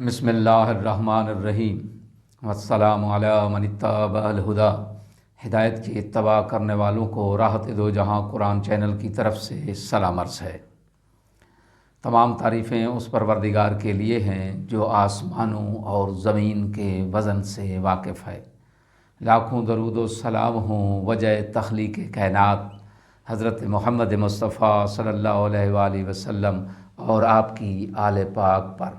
بسم اللہ الرحمن الرحیم والسلام علی من اتبع الہدی۔ ہدایت کی اتباع کرنے والوں کو راحت دو جہاں قرآن چینل کی طرف سے سلام عرض ہے۔ تمام تعریفیں اس پروردگار کے لیے ہیں جو آسمانوں اور زمین کے وزن سے واقف ہے۔ لاکھوں درود و سلام ہوں وجہ تخلیق کائنات حضرت محمد مصطفیٰ صلی اللہ علیہ وآلہ وسلم اور آپ کی آل پاک پر۔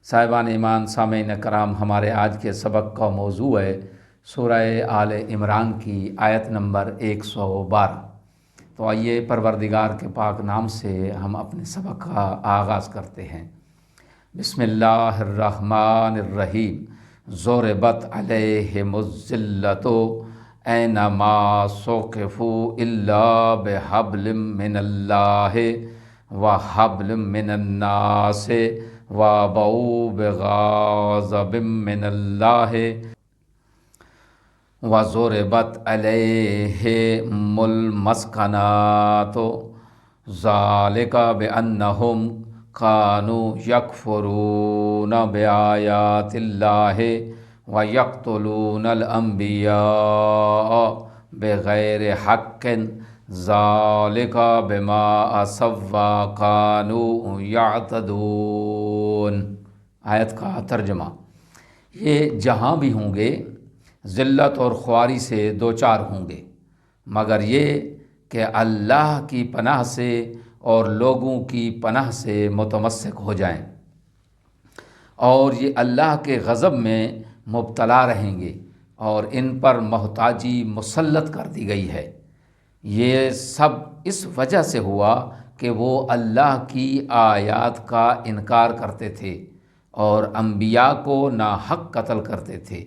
صاحبان ایمان، سامعین کرام، ہمارے آج کے سبق کا موضوع ہے سورہ آل عمران کی آیت نمبر 112۔ تو آئیے پروردگار کے پاک نام سے ہم اپنے سبق کا آغاز کرتے ہیں۔ بسم اللہ الرحمن الرحیم۔ ضربت علیہم الذلۃ اینما ثقفوا الا بحبل من اللہ وحبل من الناس وباءوا بغضب من اللہ وضربت علیہم المسکنۃ ذلک بأنہم کانوا یکفرون بآیات اللہ ویقتلون الانبیاء بغیر حق ذالک بما عصوا وکانوا یعتدون۔ آیت کا ترجمہ: یہ جہاں بھی ہوں گے ذلت اور خواری سے دوچار ہوں گے، مگر یہ کہ اللہ کی پناہ سے اور لوگوں کی پناہ سے متمسک ہو جائیں، اور یہ اللہ کے غضب میں مبتلا رہیں گے اور ان پر محتاجی مسلط کر دی گئی ہے۔ یہ سب اس وجہ سے ہوا کہ وہ اللہ کی آیات کا انکار کرتے تھے اور انبیاء کو ناحق قتل کرتے تھے۔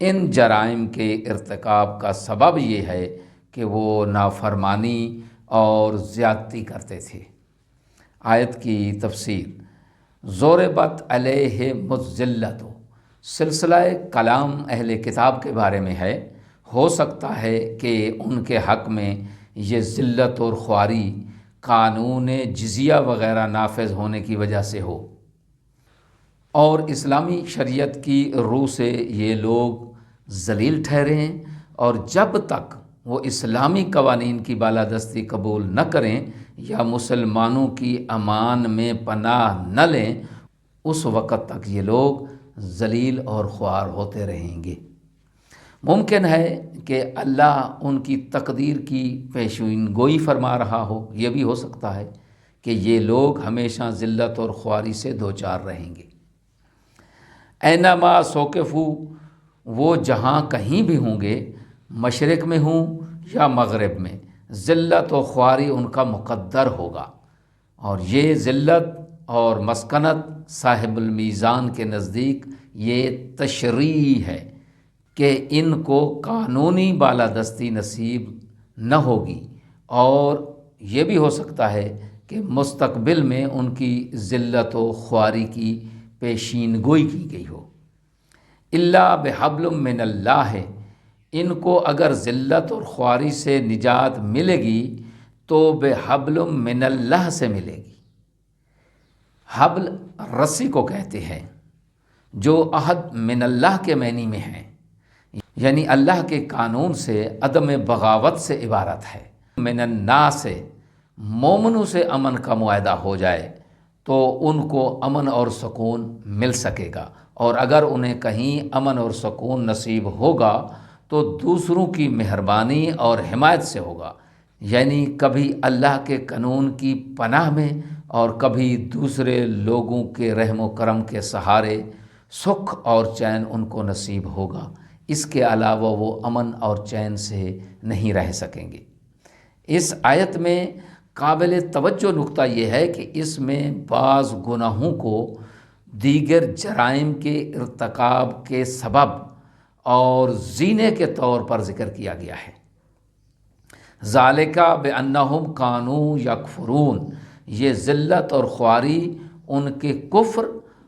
ان جرائم کے ارتکاب کا سبب یہ ہے کہ وہ نافرمانی اور زیادتی کرتے تھے۔ آیت کی تفسیر: ضربت علیہم الذلۃ سلسلہ کلام اہل کتاب کے بارے میں ہے۔ ہو سکتا ہے کہ ان کے حق میں یہ ذلت اور خواری قانون جزیہ وغیرہ نافذ ہونے کی وجہ سے ہو، اور اسلامی شریعت کی روح سے یہ لوگ ذلیل ٹھہرے ہیں، اور جب تک وہ اسلامی قوانین کی بالادستی قبول نہ کریں یا مسلمانوں کی امان میں پناہ نہ لیں، اس وقت تک یہ لوگ ذلیل اور خوار ہوتے رہیں گے۔ ممکن ہے کہ اللہ ان کی تقدیر کی پیشین گوئی فرما رہا ہو، یہ بھی ہو سکتا ہے کہ یہ لوگ ہمیشہ ذلت اور خواری سے دوچار رہیں گے۔ اینما ثقفوا، وہ جہاں کہیں بھی ہوں گے، مشرق میں ہوں یا مغرب میں، ذلت و خواری ان کا مقدر ہوگا۔ اور یہ ذلت اور مسکنت صاحب المیزان کے نزدیک یہ تشریح ہے کہ ان کو قانونی بالادستی نصیب نہ ہوگی، اور یہ بھی ہو سکتا ہے کہ مستقبل میں ان کی ذلت و خواری کی پیشین گوئی کی گئی ہو۔ الا بحبل من اللہ، ان کو اگر ذلت اور خواری سے نجات ملے گی تو بحبل من اللہ سے ملے گی۔ حبل رسی کو کہتے ہیں جو عہد من اللہ کے معنی میں ہے، یعنی اللہ کے قانون سے عدم بغاوت سے عبارت ہے۔ من الناس سے مومنوں سے امن کا معاہدہ ہو جائے تو ان کو امن اور سکون مل سکے گا، اور اگر انہیں کہیں امن اور سکون نصیب ہوگا تو دوسروں کی مہربانی اور حمایت سے ہوگا، یعنی کبھی اللہ کے قانون کی پناہ میں اور کبھی دوسرے لوگوں کے رحم و کرم کے سہارے سکھ اور چین ان کو نصیب ہوگا۔ اس کے علاوہ وہ امن اور چین سے نہیں رہ سکیں گے۔ اس آیت میں قابل توجہ نقطہ یہ ہے کہ اس میں بعض گناہوں کو دیگر جرائم کے ارتکاب کے سبب اور زینے کے طور پر ذکر کیا گیا ہے۔ ذالک بانہم کانوا یکفرون، یہ ذلت اور خواری ان کے کفر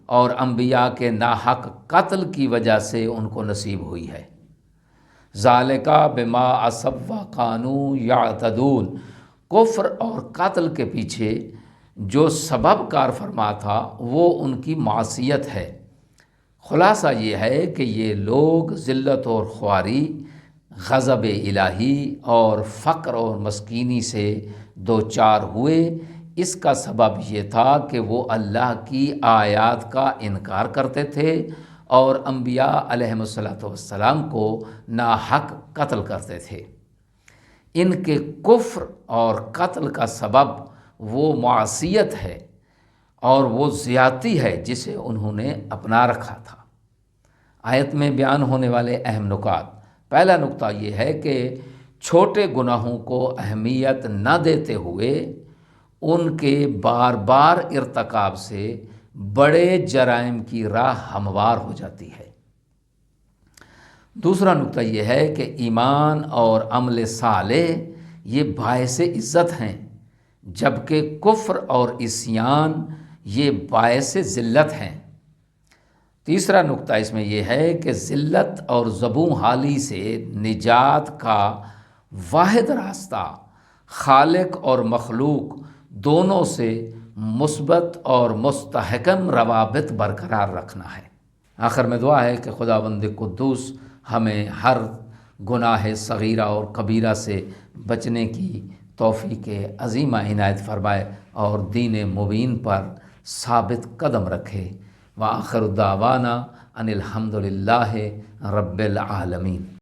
اور انبیاء کے ناحق قتل کی وجہ سے ان کو نصیب ہوئی ہے۔ ذالک بما عصوا وکانوا یعتدون، کفر اور قتل کے پیچھے جو سبب کار فرما تھا وہ ان کی معصیت ہے۔ خلاصہ یہ ہے کہ یہ لوگ ذلت اور خواری، غضب الہی اور فقر اور مسکینی سے دوچار ہوئے۔ اس کا سبب یہ تھا کہ وہ اللہ کی آیات کا انکار کرتے تھے اور انبیاء علیہم السلام کو ناحق قتل کرتے تھے۔ ان کے کفر اور قتل کا سبب وہ معصیت ہے اور وہ زیادتی ہے جسے انہوں نے اپنا رکھا تھا۔ آیت میں بیان ہونے والے اہم نکات: پہلا نکتہ یہ ہے کہ چھوٹے گناہوں کو اہمیت نہ دیتے ہوئے ان کے بار بار ارتکاب سے بڑے جرائم کی راہ ہموار ہو جاتی ہے۔ دوسرا نکتہ یہ ہے کہ ایمان اور عمل صالح یہ باعث عزت ہیں، جبکہ کفر اور عصیان یہ باعث ذلت ہیں۔ تیسرا نکتہ اس میں یہ ہے کہ ذلت اور زبوں حالی سے نجات کا واحد راستہ خالق اور مخلوق دونوں سے مثبت اور مستحکم روابط برقرار رکھنا ہے۔ آخر میں دعا ہے کہ خداوند قدوس ہمیں ہر گناہ صغیرہ اور کبیرہ سے بچنے کی توفیق عظیمہ عنایت فرمائے اور دین مبین پر ثابت قدم رکھے۔ وآخر دعوانا ان الحمد للہ رب العالمین۔